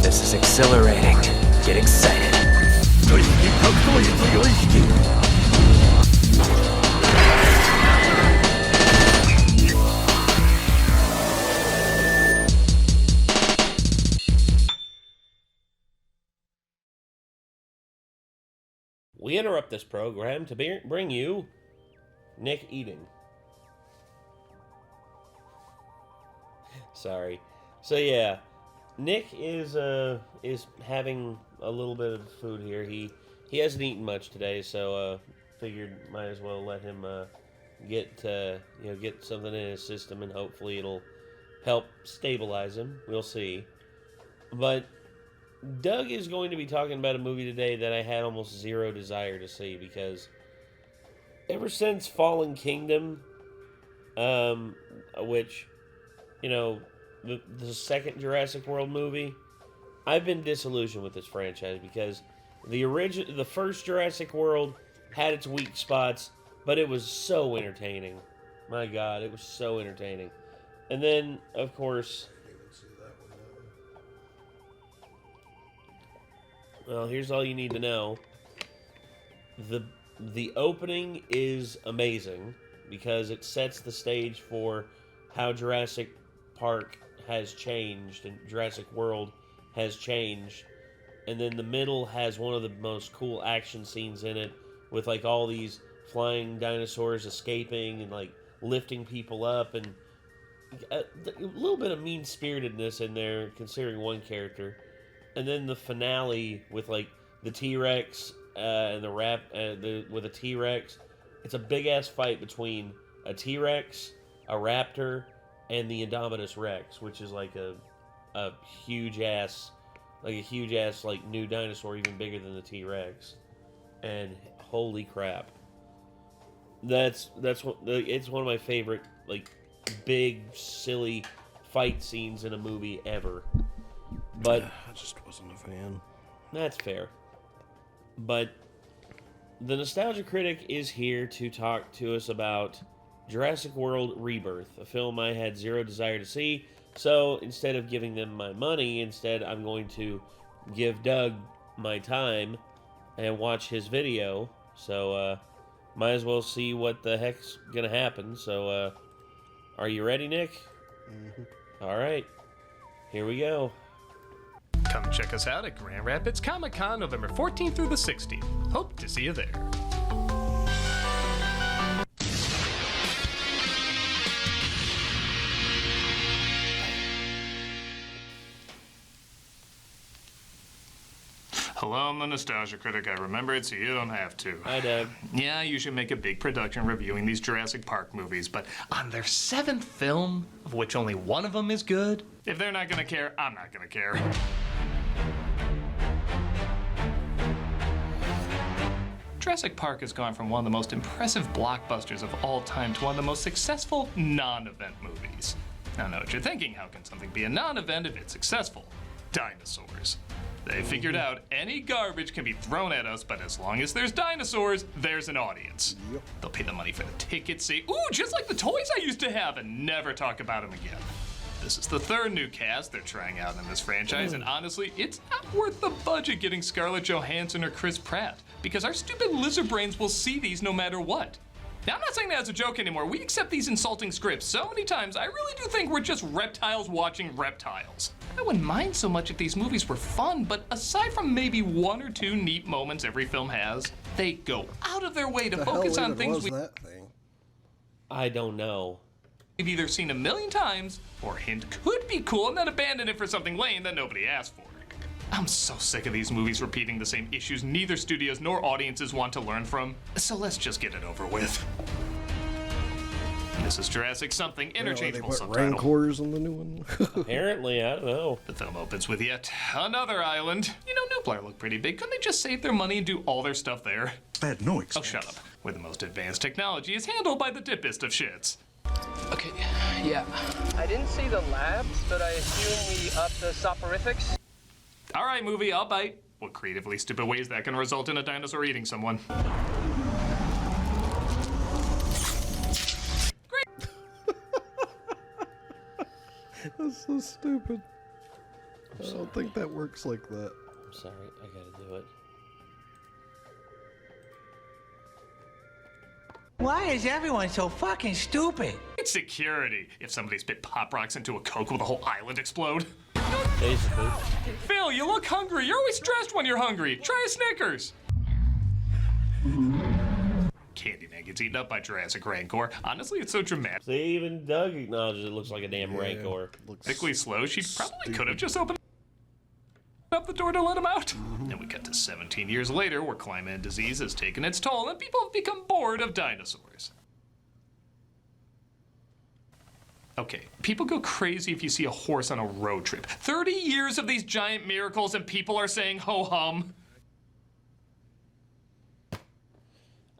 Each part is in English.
This is exhilarating. Get excited. We interrupt this program to bring you Nick eating. Sorry. So yeah, Nick is having a little bit of food here. He hasn't eaten much today, so figured might as well let him get something in his system, and hopefully it'll help stabilize him. We'll see. But Doug is going to be talking about a movie today that I had almost zero desire to see, because ever since Fallen Kingdom, which, the second Jurassic World movie, I've been disillusioned with this franchise, because the first Jurassic World had its weak spots, but it was so entertaining. My God, it was so entertaining. And then, of course, well, here's all you need to know. The opening is amazing, because it sets the stage for how Jurassic Park has changed and Jurassic World has changed. And then the middle has one of the most cool action scenes in it, with like all these flying dinosaurs escaping and like lifting people up, and a little bit of mean-spiritedness in there considering one character. And then the finale with like the T-Rex and with a T-Rex. It's a big ass fight between a T-Rex, a raptor, and the Indominus Rex, which is like a huge ass like new dinosaur, even bigger than the T-Rex. And holy crap, it's one of my favorite like big silly fight scenes in a movie ever. But I just wasn't a fan. That's fair. But the Nostalgia Critic is here to talk to us about Jurassic World Rebirth, a film I had zero desire to see. So instead of giving them my money, I'm going to give Doug my time and watch his video. So might as well see what the heck's gonna happen. So are you ready, Nick? Mm-hmm. All right, here we go. Come check us out at Grand Rapids Comic-Con November 14th through the 16th. Hope to see you there. Hello, I'm the Nostalgia Critic. I remember it so you don't have to. Hi, Doug. Yeah, you should make a big production reviewing these Jurassic Park movies, but on their 7th film, of which only one of them is good, if they're not gonna care, I'm not gonna care. Jurassic Park has gone from one of the most impressive blockbusters of all time to one of the most successful non-event movies. Now, I know what you're thinking. How can something be a non-event if it's successful? Dinosaurs. They figured out any garbage can be thrown at us, but as long as there's dinosaurs, there's an audience. Yep. They'll pay the money for the tickets, say, ooh, just like the toys I used to have, and never talk about them again. This is the third new cast they're trying out in this franchise, and honestly, it's not worth the budget getting Scarlett Johansson or Chris Pratt, because our stupid lizard brains will see these no matter what. Now, I'm not saying that as a joke anymore. We accept these insulting scripts so many times, I really do think we're just reptiles watching reptiles. I wouldn't mind so much if these movies were fun, but aside from maybe one or two neat moments every film has, they go out of their way to focus on things I don't know. We've either seen a million times, or hint could be cool, and then abandon it for something lame that nobody asked for. I'm so sick of these movies repeating the same issues neither studios nor audiences want to learn from, so let's just get it over with. This is Jurassic something, interchangeable subtitle. Rancois on the new one? Apparently, I don't know. The film opens with yet another island. You know, Nublar looked pretty big. Couldn't they just save their money and do all their stuff there? I had no experience. Oh, shut up. Where the most advanced technology is handled by the dippest of shits. Okay, yeah. I didn't see the labs, but I assume we upped the soporifics. All right, movie, I'll bite. What creatively stupid ways that can result in a dinosaur eating someone. That's so stupid. I don't think that works like that. I'm sorry, I gotta do it. Why is everyone so fucking stupid? It's security. If somebody spit pop rocks into a Coke, will the whole island explode? Basically. Phil, you look hungry. You're always stressed when you're hungry. Try a Snickers. Candyman gets eaten up by Jurassic Rancor. Honestly, it's so dramatic. See, even Doug acknowledges it looks like a damn Rancor. Looks Physically slow, she probably could have just opened up the door to let him out. And we cut to 17 years later, where climate disease has taken its toll and people have become bored of dinosaurs. Okay, people go crazy if you see a horse on a road trip. 30 years of these giant miracles and people are saying ho-hum.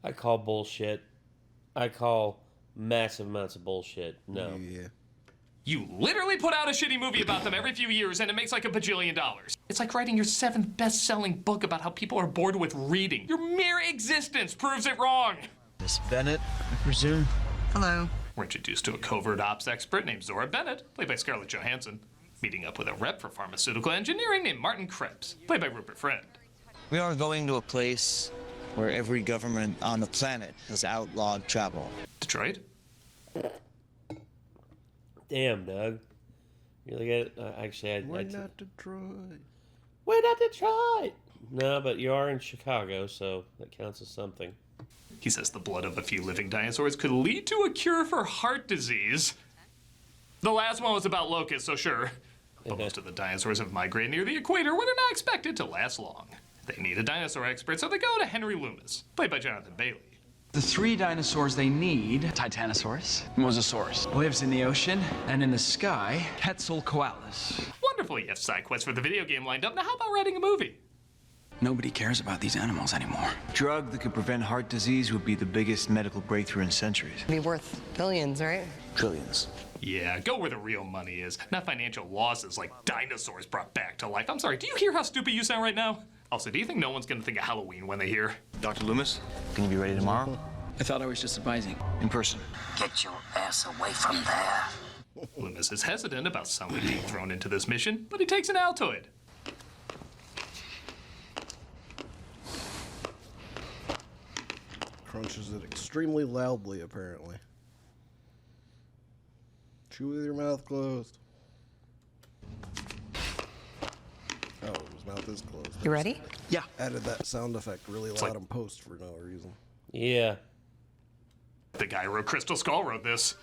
I call bullshit. I call massive amounts of bullshit. No. Yeah. You literally put out a shitty movie about them every few years and it makes like $1 bajillion. It's like writing your 7th best-selling book about how people are bored with reading. Your mere existence proves it wrong. Miss Bennett, I presume. Hello. We're introduced to a covert ops expert named Zora Bennett, played by Scarlett Johansson, meeting up with a rep for pharmaceutical engineering named Martin Krebs, played by Rupert Friend. We are going to a place where every government on the planet has outlawed travel. Detroit? Damn, Doug. You look at it. Actually, We're not Detroit. We're not Detroit. No, but you are in Chicago, so that counts as something. He says the blood of a few living dinosaurs could lead to a cure for heart disease. The last one was about locusts, so sure. But most of the dinosaurs have migrated near the equator where they're not expected to last long. They need a dinosaur expert, so they go to Henry Loomis, played by Jonathan Bailey. The 3 dinosaurs they need, Titanosaurus, Mosasaurus, lives in the ocean and in the sky, Quetzalcoatlus. Wonderful, you have side quests for the video game lined up. Now how about writing a movie? Nobody cares about these animals anymore. Drug that could prevent heart disease would be the biggest medical breakthrough in centuries. Be worth billions, right? Trillions. Yeah, go where the real money is, not financial losses like dinosaurs brought back to life. I'm sorry, do you hear how stupid you sound right now? Also, do you think no one's gonna think of Halloween when they hear? Dr. Loomis, can you be ready tomorrow? I thought I was just advising. In person. Get your ass away from there. Loomis is hesitant about somebody being thrown into this mission, but he takes an Altoid. Crunches it extremely loudly, apparently. Chew with your mouth closed. Oh, his mouth is closed. You ready? Yeah. Added that sound effect really loud like- in post for no reason. Yeah. The guy who wrote Crystal Skull wrote this.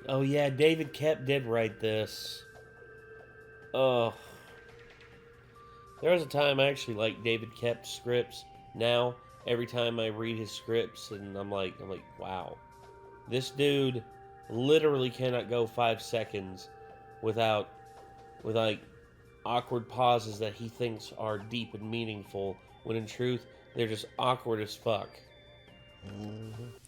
Oh, yeah, David Kep did write this. Oh. There was a time I actually liked David Kep's scripts. Now, every time I read his scripts, and I'm like, wow. This dude literally cannot go 5 seconds with like awkward pauses that he thinks are deep and meaningful, when in truth, they're just awkward as fuck.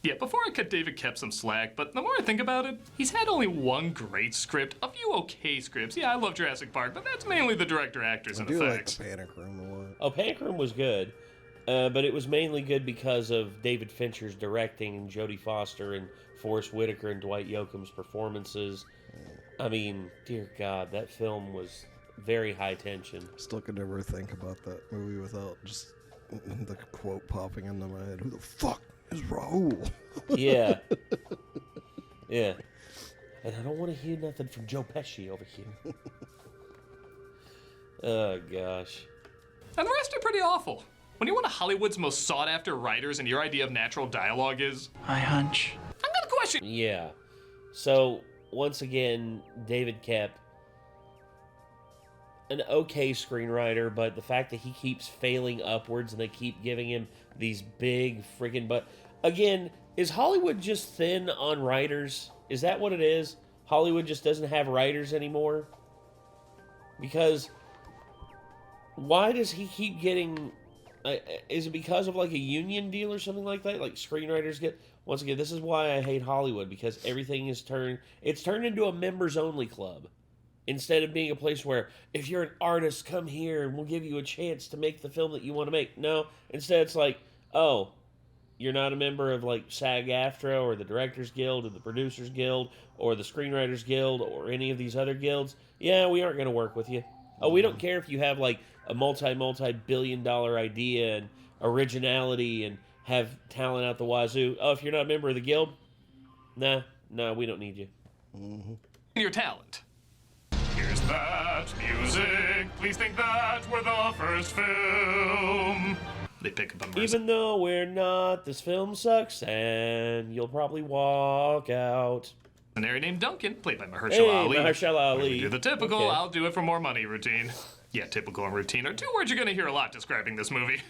Yeah, before I cut David Kep some slack, but the more I think about it, he's had only one great script, a few okay scripts. Yeah, I love Jurassic Park, but that's mainly the director, actors, I and do like effects. the Panic Room a lot. Oh, Panic Room was good, but it was mainly good because of David Fincher's directing and Jodie Foster and Forrest Whitaker and Dwight Yoakam's performances. I mean, dear God, that film was very high tension. Still could never think about that movie without just the quote popping into my head. Who the fuck is Raul? Yeah. Yeah. And I don't want to hear nothing from Joe Pesci over here. Oh, gosh. And the rest are pretty awful. When you're one of Hollywood's most sought-after writers and your idea of natural dialogue is, I hunch. I'm gonna question. Yeah. So, once again, David Kep, an okay screenwriter, but the fact that he keeps failing upwards and they keep giving him these big friggin' again, is Hollywood just thin on writers? Is that what it is? Hollywood just doesn't have writers anymore? Because why does he keep getting... is it because of like a union deal or something like that? Like screenwriters get... Once again, this is why I hate Hollywood, because everything is turned into a members-only club. Instead of being a place where, if you're an artist, come here and we'll give you a chance to make the film that you want to make. No, instead it's like, oh, you're not a member of like SAG-AFTRA or the Directors Guild or the Producers Guild or the Screenwriters Guild or any of these other guilds, yeah, we aren't going to work with you. Oh, we don't care if you have like a multi-billion-dollar idea and originality and have talent out the wazoo. Oh, if you're not a member of the guild, nah, we don't need you. Your talent. Here's that music. Please think that we're the first film. They pick up a mercy. Even though we're not, this film sucks, and you'll probably walk out. An area named Duncan, played by Mahershala Hey, Ali. Mahershala Ali. We do the typical, Okay. I'll do it for more money routine. Yeah, typical and routine are two words you're gonna hear a lot describing this movie.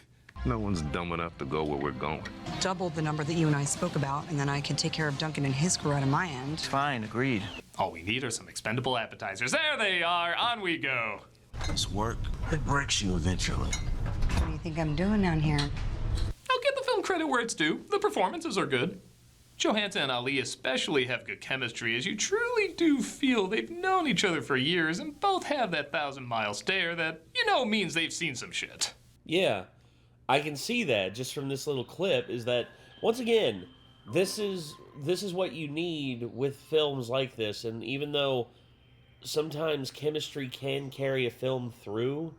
No one's dumb enough to go where we're going. Double the number that you and I spoke about, and then I can take care of Duncan and his crew out of my end. Fine, agreed. All we need are some expendable appetizers. There they are, on we go. This work, it breaks you eventually. What do you think I'm doing down here? I'll give the film credit where it's due. The performances are good. Johansson and Ali especially have good chemistry, as you truly do feel they've known each other for years and both have that 1,000-mile stare that, you know, means they've seen some shit. Yeah, I can see that just from this little clip, is that, once again, this is what you need with films like this, and even though sometimes chemistry can carry a film through,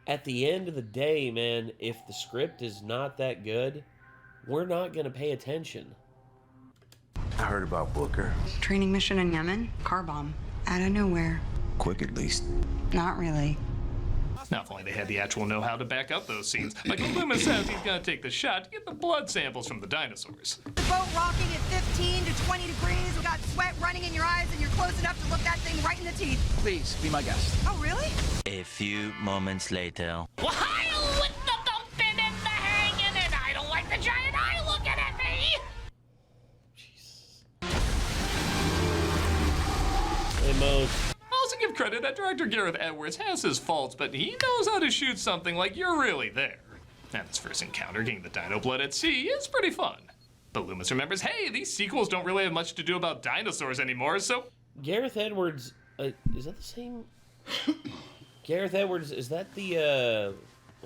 at the end of the day, man, if the script is not that good, we're not going to pay attention. I heard about Booker. Training mission in Yemen? Car bomb. Out of nowhere. Quick, at least. Not really. Now, if only they had the actual know-how to back up those scenes. Like when Loomis says he's gonna take the shot to get the blood samples from the dinosaurs. The boat rocking at 15 to 20 degrees. We got sweat running in your eyes, and you're close enough to look that thing right in the teeth. Please, be my guest. Oh, really? A few moments later. While with the thumping and the hanging, and I don't like the giant eye looking at me. Hey, Mose. I also give credit that director Gareth Edwards has his faults, but he knows how to shoot something like you're really there. And his first encounter, getting the dino blood at sea, is pretty fun. But Loomis remembers, hey, these sequels don't really have much to do about dinosaurs anymore, so... Gareth Edwards, is that the same? Gareth Edwards, is that the,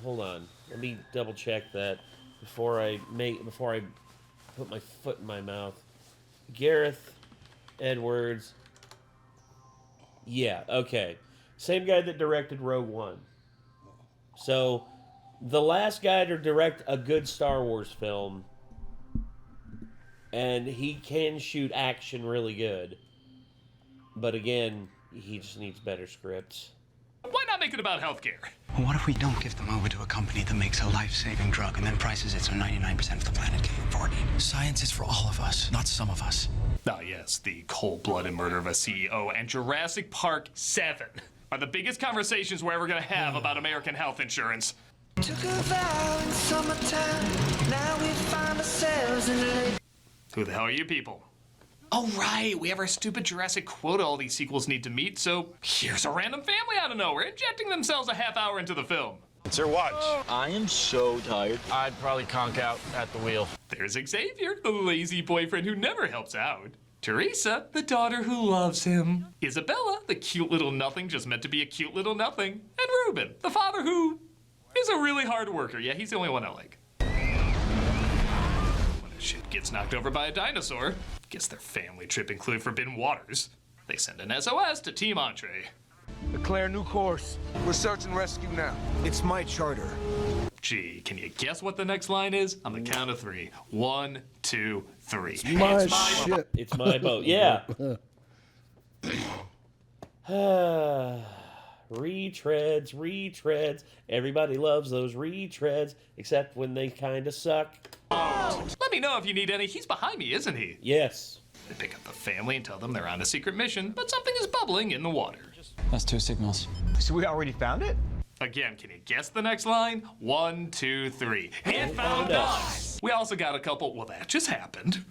hold on, let me double check that before I put my foot in my mouth. Gareth Edwards, yeah, okay. Same guy that directed Rogue One. So, the last guy to direct a good Star Wars film, and he can shoot action really good. But again, he just needs better scripts. Why not make it about healthcare? What if we don't give them over to a company that makes a life-saving drug and then prices it so 99% of the planet can't afford it? Science is for all of us, not some of us. Ah, yes, the cold-blooded murder of a CEO and Jurassic Park 7 are the biggest conversations we're ever going to have about American health insurance. Took a vow in summertime. Now we find ourselves in late. Who the hell are you people? Oh, right, we have our stupid Jurassic quota all these sequels need to meet, so here's a random family out of nowhere injecting themselves a half hour into the film. It's your watch. I am so tired. I'd probably conk out at the wheel. There's Xavier, the lazy boyfriend who never helps out. Teresa, the daughter who loves him. Isabella, the cute little nothing just meant to be a cute little nothing. And Ruben, the father who is a really hard worker. Yeah, he's the only one I like. When his shit gets knocked over by a dinosaur, guess their family trip include forbidden waters. They send an SOS to Team Entree. Declare new course. We're search and rescue now. It's my charter. Gee, can you guess what the next line is? On the count of 3. 1, 2, 3. It's my ship. It's my boat. Yeah. Retreads. Everybody loves those retreads, except when they kind of suck. Let me know if you need any. He's behind me, isn't he? Yes. They pick up the family and tell them they're on a secret mission, but something is bubbling in the water. That's 2 signals. So we already found it? Again, can you guess the next line? 1, 2, 3. It found us! We also got a couple, well, that just happened.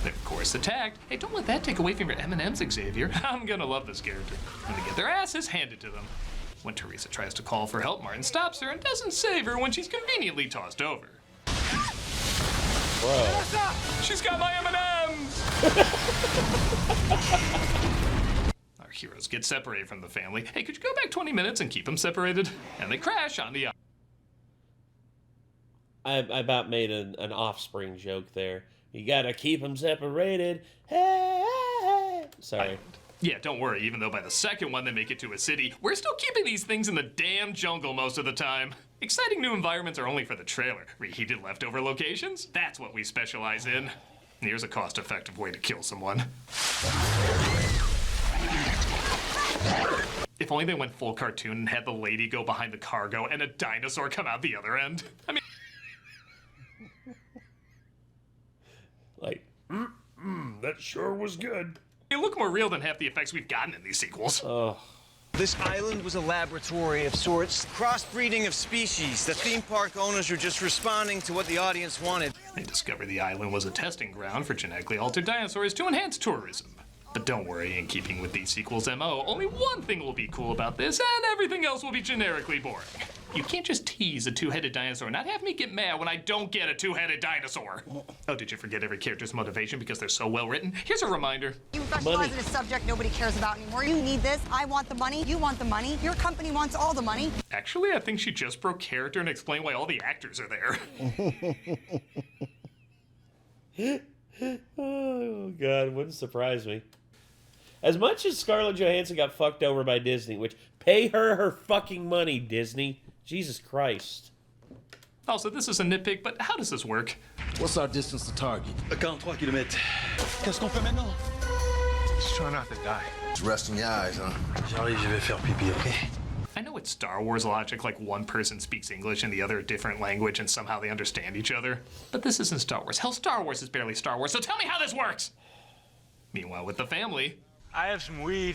They're, of course, attacked. Hey, don't let that take away from your M&Ms, Xavier. I'm gonna love this character. And they get their asses handed to them. When Teresa tries to call for help, Martin stops her and doesn't save her when she's conveniently tossed over. Bro. She's got my M&Ms! Our heroes get separated from the family. Hey, could you go back 20 minutes and keep them separated? And they crash on the... I about made an Offspring joke there. You gotta keep them separated. Hey, hey. Sorry. Yeah, don't worry, even though by the second one they make it to a city, we're still keeping these things in the damn jungle most of the time. Exciting new environments are only for the trailer. Reheated leftover locations? That's what we specialize in. Here's a cost-effective way to kill someone. If only they went full cartoon and had the lady go behind the cargo and a dinosaur come out the other end. I mean... Like, that sure was good. They look more real than half the effects we've gotten in these sequels. Oh. This island was a laboratory of sorts. Crossbreeding of species. The theme park owners were just responding to what the audience wanted. They discovered the island was a testing ground for genetically altered dinosaurs to enhance tourism. But don't worry, in keeping with these sequels' MO, only one thing will be cool about this, and everything else will be generically boring. You can't just tease a two-headed dinosaur and not have me get mad when I don't get a two-headed dinosaur. Oh, did you forget every character's motivation because they're so well written? Here's a reminder. You specialize in a subject nobody cares about anymore. You need this. I want the money. You want the money. Your company wants all the money. Actually, I think she just broke character and explained why all the actors are there. Oh, God, wouldn't surprise me. As much as Scarlett Johansson got fucked over by Disney, which pay her fucking money, Disney. Jesus Christ. Also, this is a nitpick, but how does this work? What's our distance to target? 43 kilomètres. Qu'est-ce qu'on fait maintenant? Just try not to die. Just resting your eyes, huh? J'arrive, je vais faire pipi, okay? I know it's Star Wars logic, like one person speaks English and the other a different language and somehow they understand each other. But this isn't Star Wars. Hell, Star Wars is barely Star Wars, so tell me how this works! Meanwhile, with the family... I have some weed.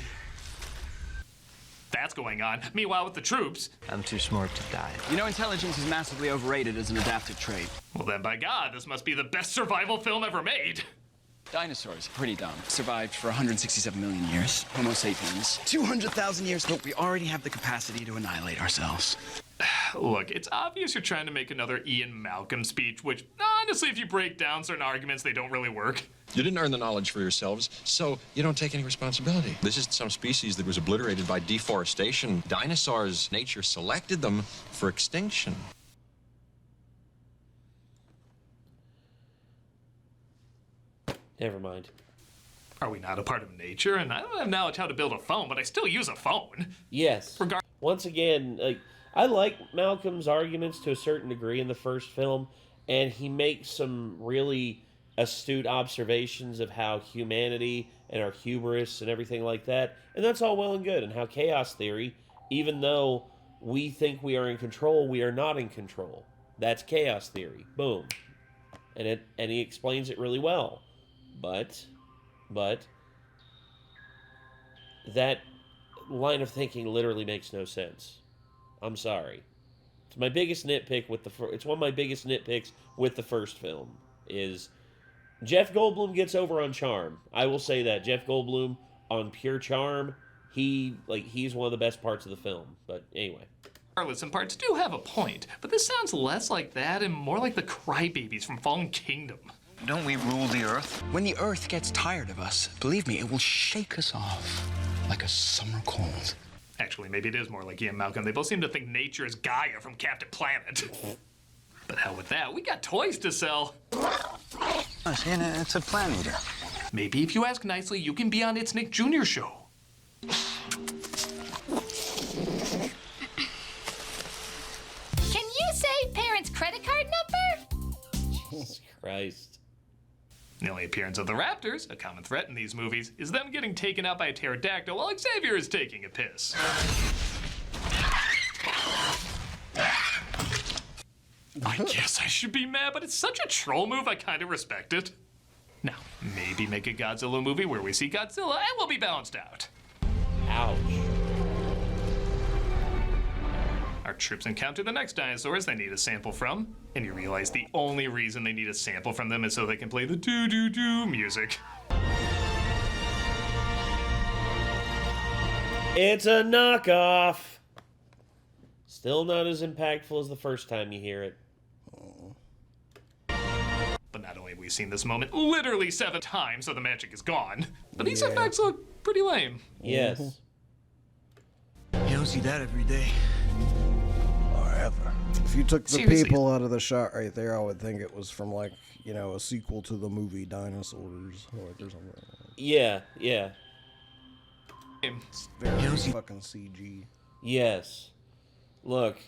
That's going on. Meanwhile, with the troops... I'm too smart to die. You know, intelligence is massively overrated as an adaptive trait. Well then, by God, this must be the best survival film ever made. Dinosaurs, pretty dumb. Survived for 167 million years. Homo sapiens, 200,000 years. Look, we already have the capacity to annihilate ourselves. Look, it's obvious you're trying to make another Ian Malcolm speech, which, honestly, if you break down certain arguments, they don't really work. You didn't earn the knowledge for yourselves, so you don't take any responsibility. This is some species that was obliterated by deforestation. Dinosaurs, nature selected them for extinction. Never mind. Are we not a part of nature? And I don't have knowledge how to build a phone, but I still use a phone. Yes. Once again, like, I like Malcolm's arguments to a certain degree in the first film, and he makes some really astute observations of how humanity and our hubris and everything like that, and that's all well and good, and how chaos theory, even though we think we are in control, we are not in control. That's chaos theory. Boom. And he explains it really well. But that line of thinking literally makes no sense. I'm sorry. It's my biggest nitpick with it's one of my biggest nitpicks with the first film is Jeff Goldblum gets over on charm. I will say that Jeff Goldblum on pure charm, he's one of the best parts of the film. But anyway. Regardless, and parts do have a point, but this sounds less like that and more like the crybabies from Fallen Kingdom. Don't we rule the Earth? When the Earth gets tired of us, believe me, it will shake us off like a summer cold. Actually, maybe it is more like Ian Malcolm. They both seem to think nature is Gaia from Captain Planet. But hell with that, we got toys to sell. Oh, see, it's a plant eater. Maybe if you ask nicely, you can be on It's Nick Jr. show. Can you say parents' credit card number? Jesus Christ. The only appearance of the Raptors, a common threat in these movies, is them getting taken out by a pterodactyl while Xavier is taking a piss. I guess I should be mad, but it's such a troll move, I kind of respect it. Now, maybe make a Godzilla movie where we see Godzilla and we'll be balanced out. Ouch. Our troops encounter the next dinosaurs they need a sample from, and you realize the only reason they need a sample from them is so they can play the doo-doo-doo music. It's a knockoff. Still not as impactful as the first time you hear it. But not only have we seen this moment literally 7 times, so the magic is gone, but these effects look pretty lame. Yes. You don't see that every day. Or ever. If you took the Seriously. people out of the shot right there, I would think it was from like, you know, a sequel to the movie Dinosaurs or something. Yeah, yeah. It's very fucking CG. Yes. Look,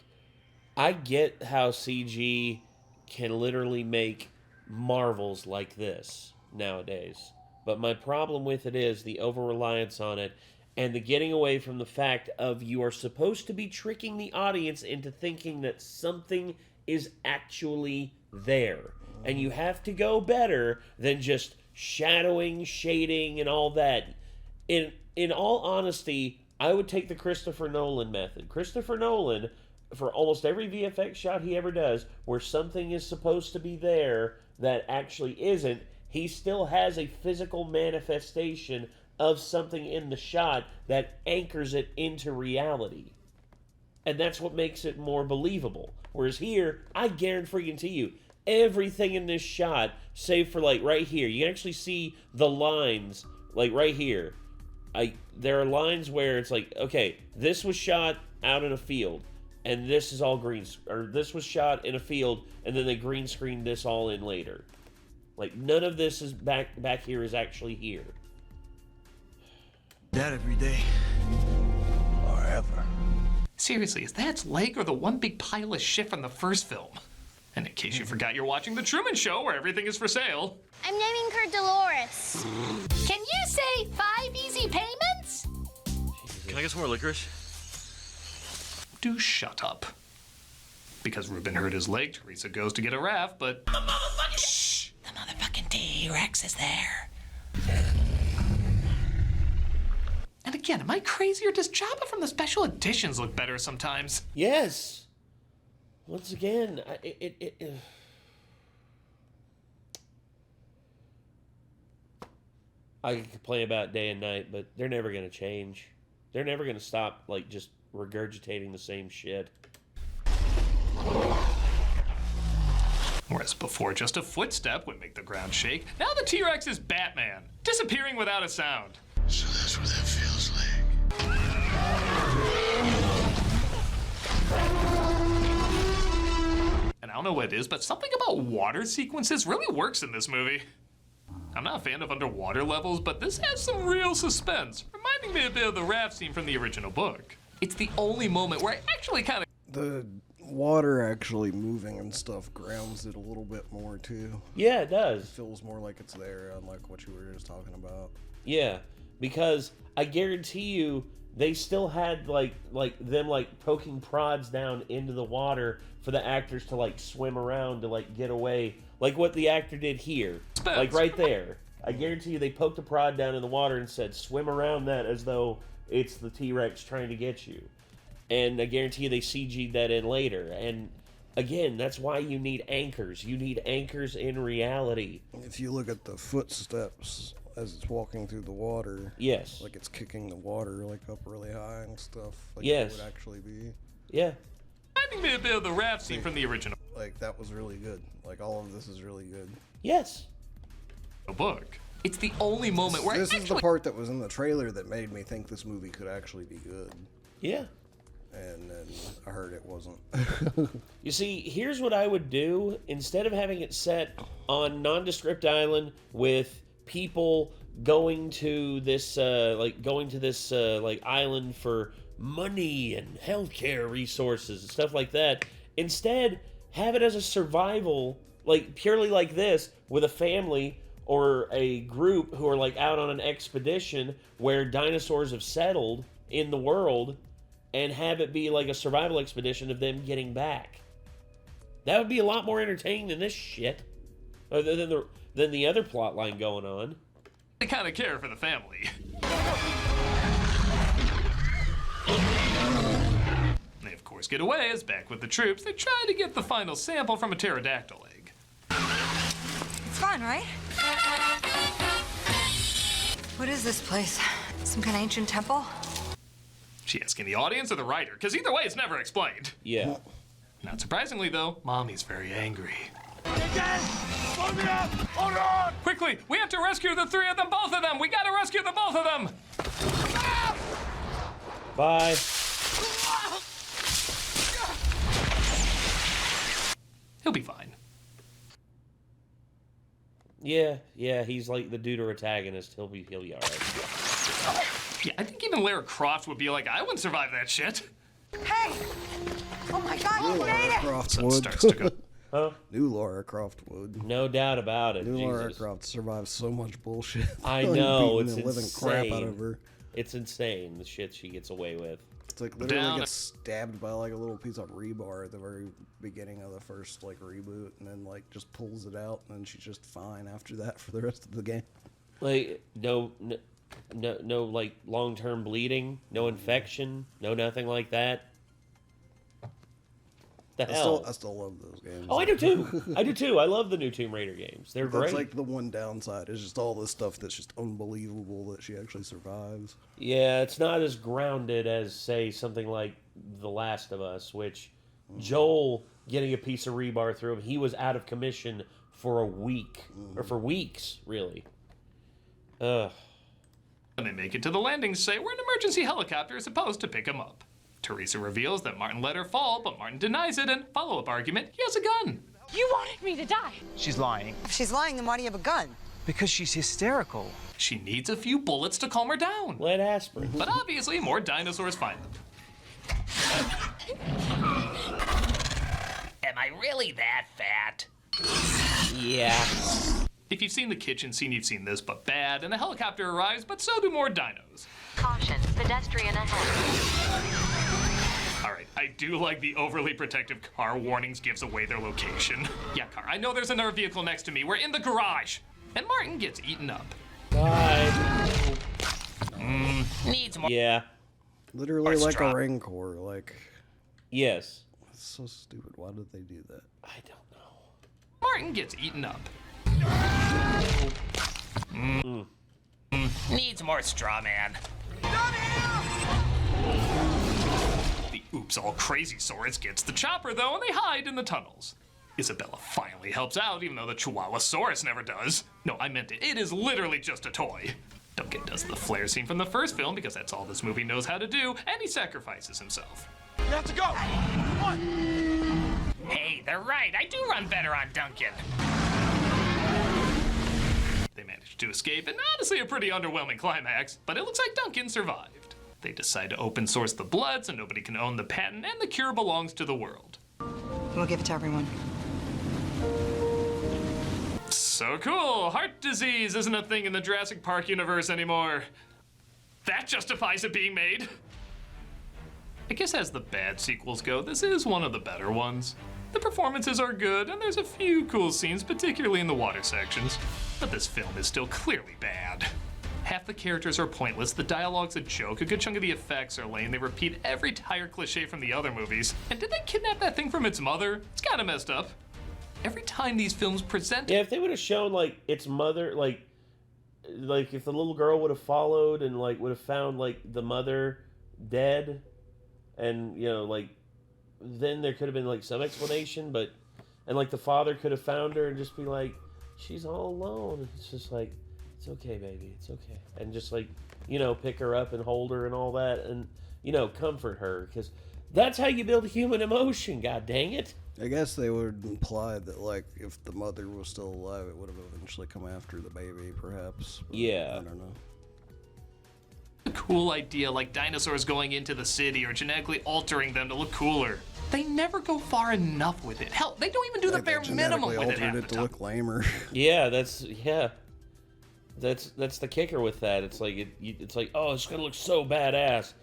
I get how CG can literally make marvels like this nowadays. But my problem with it is the over-reliance on it and the getting away from the fact of you are supposed to be tricking the audience into thinking that something is actually there. And you have to go better than just shadowing, shading, and all that. In all honesty, I would take the Christopher Nolan method. Christopher Nolan, for almost every VFX shot he ever does, where something is supposed to be there that actually isn't, he still has a physical manifestation of something in the shot that anchors it into reality. And that's what makes it more believable. Whereas here, I guarantee you, everything in this shot, save for like right here, you can actually see the lines, like right here. There are lines where it's like, okay, this was shot out in a field, and this is all green, or this was shot in a field, and then they green screened this all in later. Like, none of this is back here is actually here. That every day. Or ever. Seriously, is that its leg or the one big pile of shit from the first film? And in case you forgot, you're watching The Truman Show, where everything is for sale. I'm naming her Dolores. Can you say 5 easy payments? Can I get some more licorice? Do shut up. Because Ruben hurt his leg, Teresa goes to get a raft, but... Shh! The motherfucking T-Rex is there. And again, am I crazy, or does Jabba from the special editions look better sometimes? Yes. Once again, I can complain about day and night, but they're never going to change. They're never going to stop, like, just regurgitating the same shit. Whereas before, just a footstep would make the ground shake. Now the T-Rex is Batman, disappearing without a sound. So that's what that feels like. And I don't know what it is, but something about water sequences really works in this movie. I'm not a fan of underwater levels, but this has some real suspense, reminding me a bit of the raft scene from the original book. It's the only moment where I actually kind of... The water actually moving and stuff grounds it a little bit more, too. Yeah, it does. It feels more like it's there, unlike what you were just talking about. Yeah, because I guarantee you, they still had, like them, like, poking prods down into the water for the actors to, like, swim around to, like, get away. Like what the actor did here. Like, right there. I guarantee you they poked a prod down in the water and said, swim around that as though it's the T-Rex trying to get you. And I guarantee you they CG'd that in later. And, again, that's why you need anchors. You need anchors in reality. If you look at the footsteps as it's walking through the water, yes, like it's kicking the water like up really high and stuff, like yes, it would actually be. Yeah. Reminding me a bit of the raft scene from the original. Like, that was really good. Like, all of this is really good. Yes. A book. It's the only moment where this is the part that was in the trailer that made me think this movie could actually be good. Yeah. And then I heard it wasn't. You see, here's what I would do. Instead of having it set on nondescript island with people going to this island for money and healthcare resources and stuff like that, instead have it as a survival, like purely like this, with a family or a group who are like out on an expedition where dinosaurs have settled in the world, and have it be like a survival expedition of them getting back. That would be a lot more entertaining than this shit, other than the other plot line going on. I kind of care for the family. They of course get away as back with the troops, they try to get the final sample from a pterodactyl egg. It's fun, right? What is this place? Some kind of ancient temple? She asking the audience or the writer? Because either way, it's never explained. Yeah. Not surprisingly, though, Mommy's very angry. Hold me up! Hold on! Quickly, we have to rescue the three of them, both of them! We gotta rescue the both of them! Bye. He'll be fine. Yeah, he's like the dude or antagonist. He'll be alright. Yeah, I think even Lara Croft would be like, I wouldn't survive that shit. Hey! Oh my God, you made it! Croft So it would. starts to go. Huh? New Lara Croft would. No doubt about it. New Lara Jesus. Croft survives so much bullshit. I Like know, beating it's the living insane. crap out of her. It's insane, the shit she gets away with. It's like literally gets stabbed by like a little piece of rebar at the very beginning of the first like reboot, and then like just pulls it out, and then she's just fine after that for the rest of the game. Like no like long-term bleeding, no infection, no nothing like that. The hell? I still love those games. Oh, I do too. I do too. I love the new Tomb Raider games. They're great. That's like the one downside is just all this stuff that's just unbelievable that she actually survives. Yeah, it's not as grounded as, say, something like The Last of Us, which Joel getting a piece of rebar through him, he was out of commission for a week. Or for weeks, really. Ugh. When they make it to the landing site where an emergency helicopter is supposed to pick him up. Teresa reveals that Martin let her fall, but Martin denies it, and follow-up argument, he has a gun. You wanted me to die. She's lying. If she's lying, then why do you have a gun? Because she's hysterical. She needs a few bullets to calm her down. Lead aspirin. But obviously, more dinosaurs find them. Am I really that fat? Yeah. If you've seen the kitchen scene, you've seen this, but bad, and a helicopter arrives, but so do more dinos. Caution, pedestrian ahead. Alright, I do like the overly protective car warnings gives away their location. Yeah, car, I know there's another vehicle next to me. We're in the garage. And Martin gets eaten up. Bye. Needs more. Yeah. Literally like a rancor, like. Yes. That's so stupid. Why did they do that? I don't know. Martin gets eaten up. Needs more straw man. The Oops All Crazy Saurus gets the chopper, though, and they hide in the tunnels. Isabella finally helps out, even though the Chihuahua-saurus never does. No, I meant it. It is literally just a toy. Duncan does the flare scene from the first film because that's all this movie knows how to do, and he sacrifices himself. You have to go! What? Hey, they're right. I do run better on Duncan. They manage to escape, and honestly a pretty underwhelming climax, but it looks like Duncan survived. They decide to open source the blood so nobody can own the patent, and the cure belongs to the world. We'll give it to everyone. So cool! Heart disease isn't a thing in the Jurassic Park universe anymore. That justifies it being made. I guess as the bad sequels go, this is one of the better ones. The performances are good, and there's a few cool scenes, particularly in the water sections. But this film is still clearly bad. Half the characters are pointless, the dialogue's a joke, a good chunk of the effects are lame, they repeat every tire cliche from the other movies. And did they kidnap that thing from its mother? It's kinda messed up. Every time these films present... Yeah, if they would have shown, like, its mother, like if the little girl would have followed and, like, would have found, like, the mother dead, and, you know, like, then there could have been, like, some explanation, but... And, like, the father could have found her and just be like, she's all alone. And it's just like, it's okay, baby, it's okay. And just, like, you know, pick her up and hold her and all that, and, you know, comfort her, because that's how you build human emotion, god dang it. I guess they would imply that, like, if the mother was still alive, it would have eventually come after the baby, perhaps. But yeah. I don't know. A cool idea like dinosaurs going into the city or genetically altering them to look cooler. They never go far enough with it. Hell, they don't even do the bare minimum with it half the time. To look lamer. Yeah, that's the kicker with that. It's like it's like, oh, it's gonna look so badass.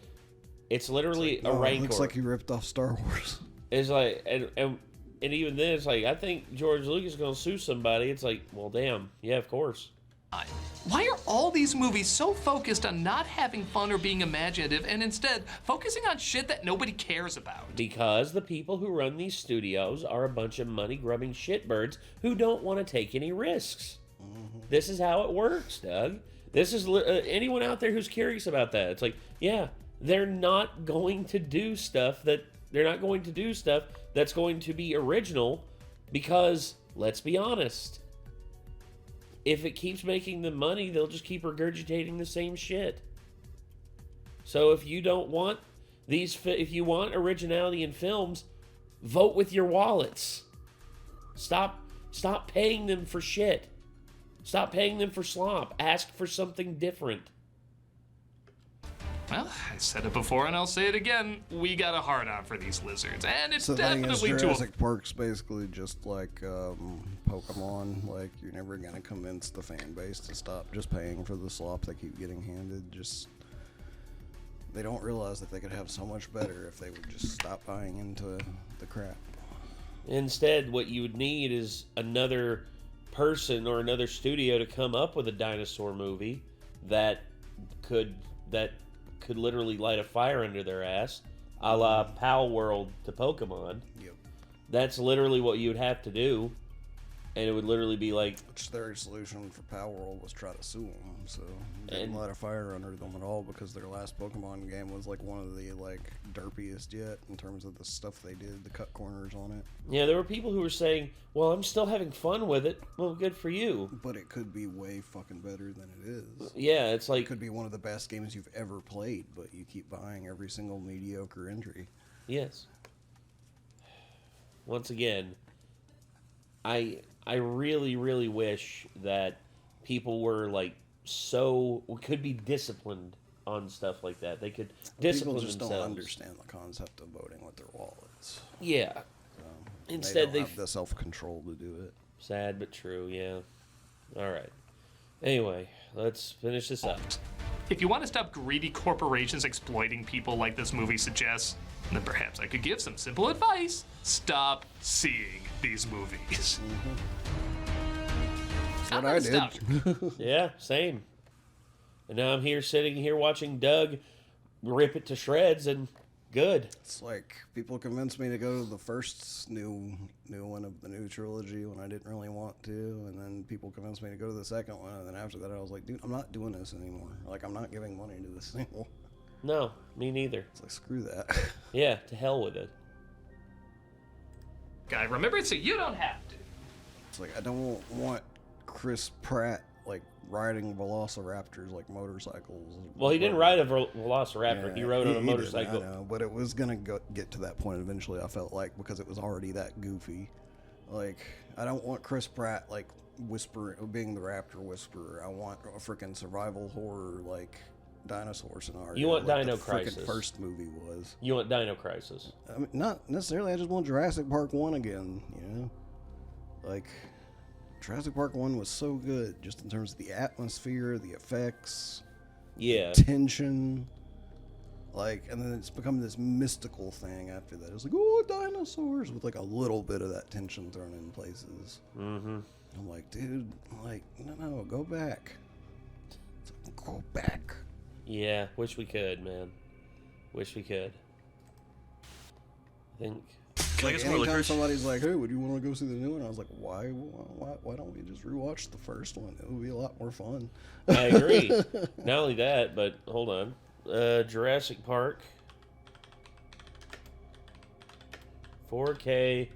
It's literally It's like, a rancor. It looks like you ripped off Star Wars. It's like, and even then, it's like, I think George Lucas is gonna sue somebody. It's like, well, damn, yeah, of course. Why are all these movies so focused on not having fun or being imaginative and instead focusing on shit that nobody cares about? Because the people who run these studios are a bunch of money-grubbing shitbirds who don't want to take any risks. This is how it works, Doug. This is anyone out there who's curious about that. It's like, yeah, they're not going to do stuff that's going to be original because, let's be honest, if it keeps making them money, they'll just keep regurgitating the same shit. So if you don't want if you want originality in films, vote with your wallets. Stop paying them for shit. Stop paying them for slop. Ask for something different. Well, I said it before and I'll say it again. We got a hard on for these lizards, and it's So the thing is, definitely too. Jurassic Park's basically just like Pokemon. Like, you're never gonna convince the fan base to stop just paying for the slop they keep getting handed. Just they don't realize that they could have so much better if they would just stop buying into the crap. Instead, what you would need is another person or another studio to come up with a dinosaur movie that could literally light a fire under their ass, a la Pal World to Pokemon. Yep. That's literally what you would have to do, and it would literally be like... Which their solution for Pal World was try to sue them, so didn't light a fire under them at all, because their last Pokemon game was like one of the like derpiest yet in terms of the stuff they did, the cut corners on it. Yeah, there were people who were saying, well, I'm still having fun with it. Well, good for you. But it could be way fucking better than it is. Yeah, it's like... It could be one of the best games you've ever played, but you keep buying every single mediocre entry. Yes. Once again, I really, really wish that people were like could be disciplined on stuff like that. They could discipline People just themselves. don't understand the concept of voting with their wallets. Yeah. Instead, they don't have the self-control to do it. Sad but true. Yeah. All right. Anyway, let's finish this up. If you want to stop greedy corporations exploiting people like this movie suggests, then perhaps I could give some simple advice. Stop seeing these movies. That's what I did. Yeah, same. And now I'm sitting here watching Doug rip it to shreds, and good. It's like people convinced me to go to the first new one of the new trilogy when I didn't really want to, and then people convinced me to go to the second one, and then after that I was like, dude, I'm not doing this anymore. Like, I'm not giving money to this anymore. No, me neither. It's like, screw that. Yeah, to hell with it. Guy, remember it so you don't have to. It's like, I don't want Chris Pratt like riding velociraptors like motorcycles. Well, he didn't ride a velociraptor. Yeah, he rode on a motorcycle. I know, but it was gonna get to that point eventually. I felt like, because it was already that goofy. Like, I don't want Chris Pratt like being the raptor whisperer. I want a freaking survival horror like dinosaur scenario. You want like Dino the Crisis. First movie was. You want Dino Crisis. I mean, not necessarily. I just want Jurassic Park 1 again. You know, like. Jurassic Park 1 was so good, just in terms of the atmosphere, the effects, yeah, the tension, like, and then it's become this mystical thing after that. It's like, oh, dinosaurs, with like a little bit of that tension thrown in places. Mm-hmm. I'm like, dude, like, no, go back. It's like, go back. Yeah, wish we could, man. Wish we could. I think... Like, anytime somebody's like, hey, would you want to go see the new one? I was like, why don't we just rewatch the first one? It would be a lot more fun. I agree. Not only that, but hold on. Jurassic Park 4K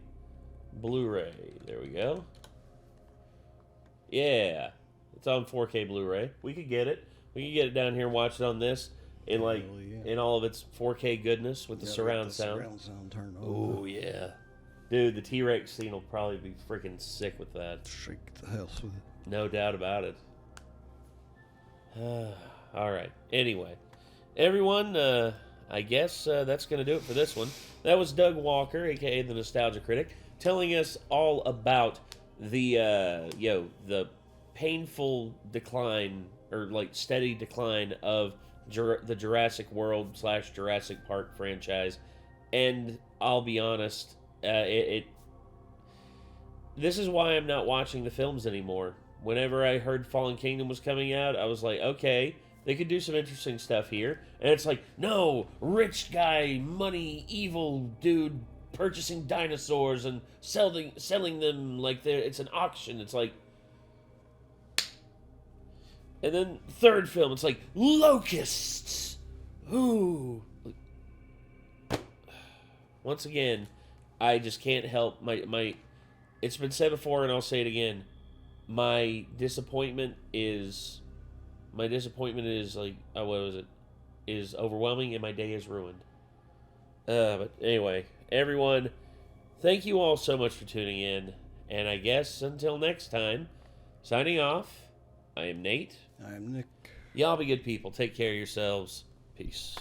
Blu-ray. There we go. Yeah. It's on 4K Blu-ray. We could get it. We could get it down here and watch it on this in like in all of its 4K goodness with the surround sound. Surround sound turned on. Oh yeah. Dude, the T-Rex scene will probably be freaking sick with that. Shake the house with it. No doubt about it. All right. Anyway, everyone, I guess that's going to do it for this one. That was Doug Walker, a.k.a. the Nostalgia Critic, telling us all about the, the painful decline, or like steady decline of the Jurassic World / Jurassic Park franchise. And I'll be honest, this is why I'm not watching the films anymore. Whenever I heard Fallen Kingdom was coming out, I was like, okay, they could do some interesting stuff here. And it's like, no, rich guy, money, evil dude purchasing dinosaurs and selling them like it's an auction. It's like... And then third film, it's like, locusts! Ooh. Once again, I just can't help my it's been said before and I'll say it again. My disappointment is like, what was it? Is overwhelming and my day is ruined. But anyway, everyone, thank you all so much for tuning in. And I guess until next time, signing off, I am Nate. I am Nick. Y'all be good people. Take care of yourselves. Peace.